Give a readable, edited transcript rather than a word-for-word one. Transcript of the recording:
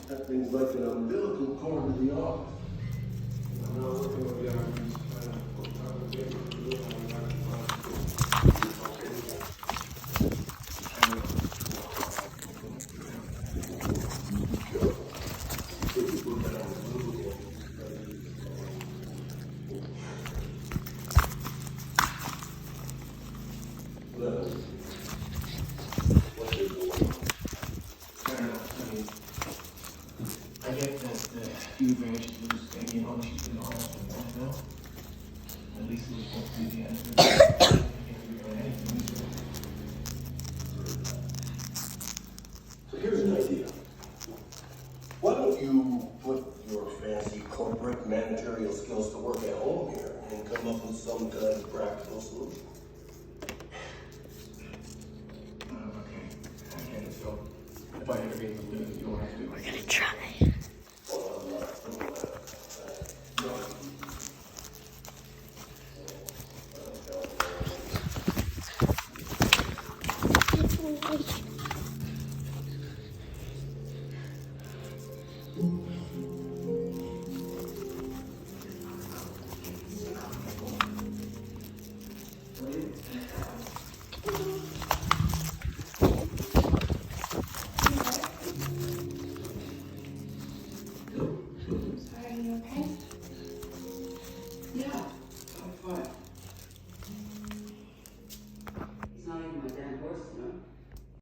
That thing's like an umbilical cord to the office. I get that few branches was taking on, she's been on and now. At least it was supposed to be the end of it. So here's an idea. Why don't you put your fancy corporate managerial skills to work at home here and come up with some kind of practical solution? Okay, I get it, so if I ever get to do it, you don't have to. We're gonna try. Are you okay? Yeah.